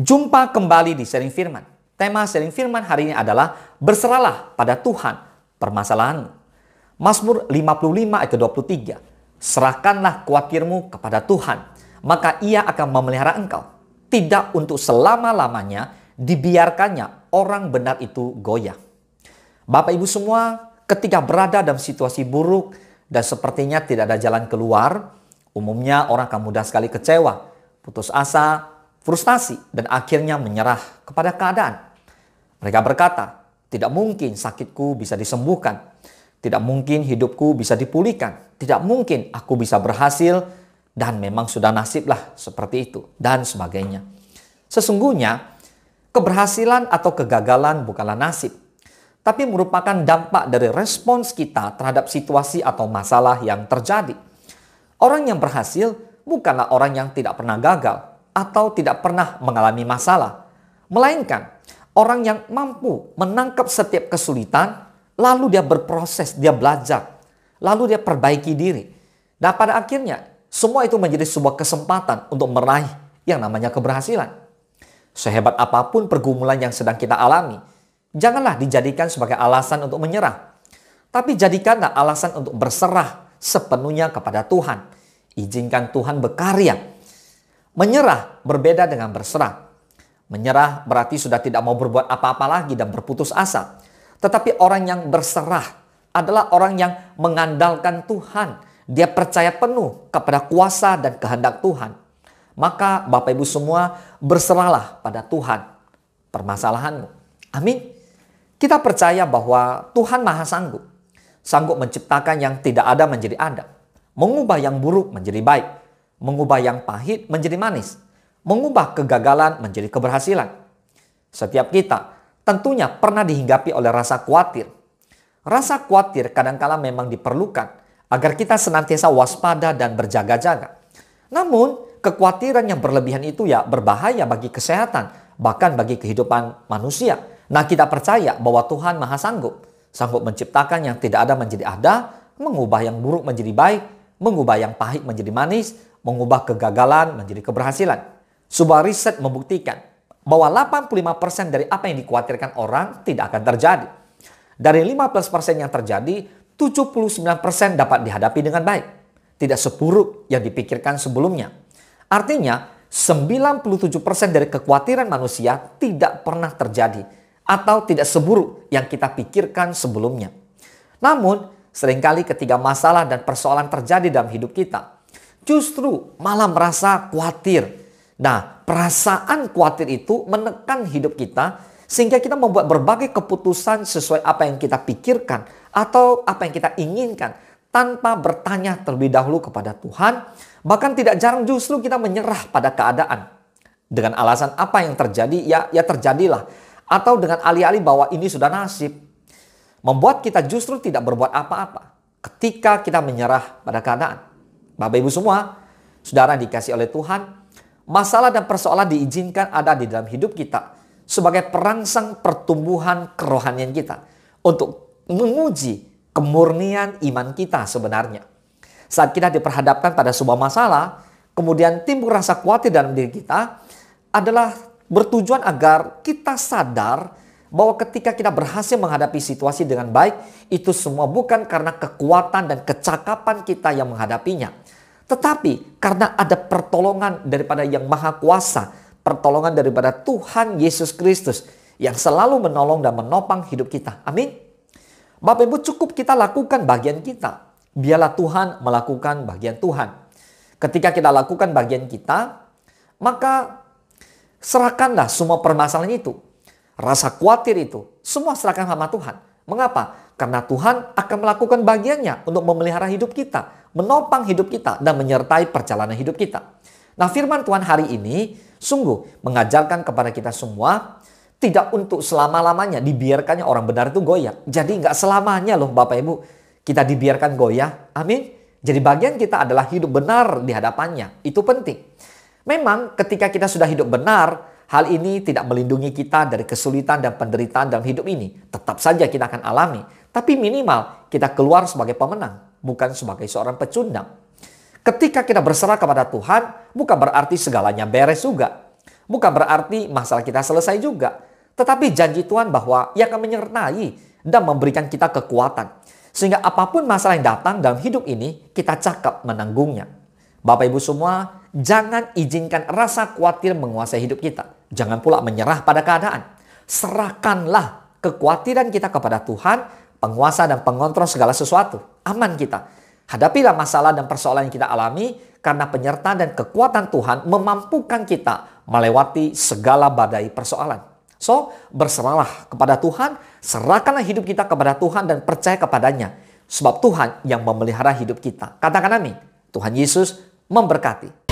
Jumpa kembali di Sharing Firman. Tema Sharing Firman hari ini adalah berserahlah pada Tuhan permasalahanmu. Mazmur 55 ayat 23. Serahkanlah khawatirmu kepada Tuhan, maka Ia akan memelihara engkau. Tidak untuk selama-lamanya dibiarkannya orang benar itu goyah. Bapak Ibu semua, ketika berada dalam situasi buruk dan sepertinya tidak ada jalan keluar, umumnya orang akan mudah sekali kecewa, putus asa, frustasi, dan akhirnya menyerah kepada keadaan. Mereka berkata, tidak mungkin sakitku bisa disembuhkan. Tidak mungkin hidupku bisa dipulihkan. Tidak mungkin aku bisa berhasil. Dan memang sudah nasiblah seperti itu. Dan sebagainya. Sesungguhnya, keberhasilan atau kegagalan bukanlah nasib. Tapi merupakan dampak dari respons kita terhadap situasi atau masalah yang terjadi. Orang yang berhasil bukanlah orang yang tidak pernah gagal atau tidak pernah mengalami masalah, melainkan orang yang mampu menangkap setiap kesulitan, lalu dia berproses, dia belajar, lalu dia perbaiki diri. Dan pada akhirnya, semua itu menjadi sebuah kesempatan untuk meraih yang namanya keberhasilan. Sehebat apapun pergumulan yang sedang kita alami, janganlah dijadikan sebagai alasan untuk menyerah. Tapi jadikanlah alasan untuk berserah sepenuhnya kepada Tuhan. Izinkan Tuhan berkarya. Menyerah berbeda dengan berserah. Menyerah berarti sudah tidak mau berbuat apa-apa lagi dan berputus asa. Tetapi orang yang berserah adalah orang yang mengandalkan Tuhan. Dia percaya penuh kepada kuasa dan kehendak Tuhan. Maka Bapak Ibu semua berserahlah pada Tuhan permasalahanmu. Amin. Kita percaya bahwa Tuhan Maha Sanggup. Sanggup menciptakan yang tidak ada menjadi ada. Mengubah yang buruk menjadi baik. Mengubah yang pahit menjadi manis. Mengubah kegagalan menjadi keberhasilan. Setiap kita tentunya pernah dihinggapi oleh rasa khawatir. Rasa khawatir kadangkala memang diperlukan agar kita senantiasa waspada dan berjaga-jaga. Namun, kekhawatiran yang berlebihan itu ya berbahaya bagi kesehatan, bahkan bagi kehidupan manusia. Nah, kita percaya bahwa Tuhan Maha Sanggup. Sanggup menciptakan yang tidak ada menjadi ada, mengubah yang buruk menjadi baik, mengubah yang pahit menjadi manis, mengubah kegagalan menjadi keberhasilan. Sebuah riset membuktikan bahwa 85% dari apa yang dikhawatirkan orang tidak akan terjadi. Dari 15% yang terjadi, 79% dapat dihadapi dengan baik. Tidak seburuk yang dipikirkan sebelumnya. Artinya, 97% dari kekhawatiran manusia tidak pernah terjadi atau tidak seburuk yang kita pikirkan sebelumnya. Namun, seringkali ketika masalah dan persoalan terjadi dalam hidup kita, justru malah merasa khawatir. Nah, perasaan khawatir itu menekan hidup kita sehingga kita membuat berbagai keputusan sesuai apa yang kita pikirkan atau apa yang kita inginkan tanpa bertanya terlebih dahulu kepada Tuhan. Bahkan tidak jarang justru kita menyerah pada keadaan dengan alasan apa yang terjadi ya terjadilah, atau dengan alih-alih bahwa ini sudah nasib. Membuat kita justru tidak berbuat apa-apa ketika kita menyerah pada keadaan. Bapak Ibu semua, saudara dikasih oleh Tuhan, masalah dan persoalan diizinkan ada di dalam hidup kita sebagai perangsang pertumbuhan kerohanian kita untuk menguji kemurnian iman kita sebenarnya. Saat kita diperhadapkan pada sebuah masalah, kemudian timbul rasa khawatir dalam diri kita, adalah bertujuan agar kita sadar bahwa ketika kita berhasil menghadapi situasi dengan baik, itu semua bukan karena kekuatan dan kecakapan kita yang menghadapinya. Tetapi karena ada pertolongan daripada Yang Maha Kuasa, pertolongan daripada Tuhan Yesus Kristus yang selalu menolong dan menopang hidup kita. Amin. Bapak Ibu, cukup kita lakukan bagian kita. Biarlah Tuhan melakukan bagian Tuhan. Ketika kita lakukan bagian kita, maka serahkanlah semua permasalahan itu. Rasa khawatir itu, semua serahkan sama Tuhan. Mengapa? Karena Tuhan akan melakukan bagiannya untuk memelihara hidup kita, menopang hidup kita, dan menyertai perjalanan hidup kita. Nah, firman Tuhan hari ini sungguh mengajarkan kepada kita semua, tidak untuk selama-lamanya dibiarkannya orang benar itu goyah. Jadi nggak selamanya loh Bapak Ibu, kita dibiarkan goyah. Amin. Jadi bagian kita adalah hidup benar di hadapannya. Itu penting. Memang ketika kita sudah hidup benar, hal ini tidak melindungi kita dari kesulitan dan penderitaan dalam hidup ini. Tetap saja kita akan alami. Tapi minimal kita keluar sebagai pemenang, bukan sebagai seorang pecundang. Ketika kita berserah kepada Tuhan, bukan berarti segalanya beres juga. Bukan berarti masalah kita selesai juga. Tetapi janji Tuhan bahwa Ia akan menyertai dan memberikan kita kekuatan. Sehingga apapun masalah yang datang dalam hidup ini, kita cakap menanggungnya. Bapak Ibu semua, jangan izinkan rasa khawatir menguasai hidup kita. Jangan pula menyerah pada keadaan. Serahkanlah kekhawatiran kita kepada Tuhan, penguasa dan pengontrol segala sesuatu. Aman kita. Hadapilah masalah dan persoalan yang kita alami karena penyertaan dan kekuatan Tuhan memampukan kita melewati segala badai persoalan. So, berserahlah kepada Tuhan, serahkanlah hidup kita kepada Tuhan dan percaya kepadanya. Sebab Tuhan yang memelihara hidup kita. Katakan amin. Tuhan Yesus memberkati.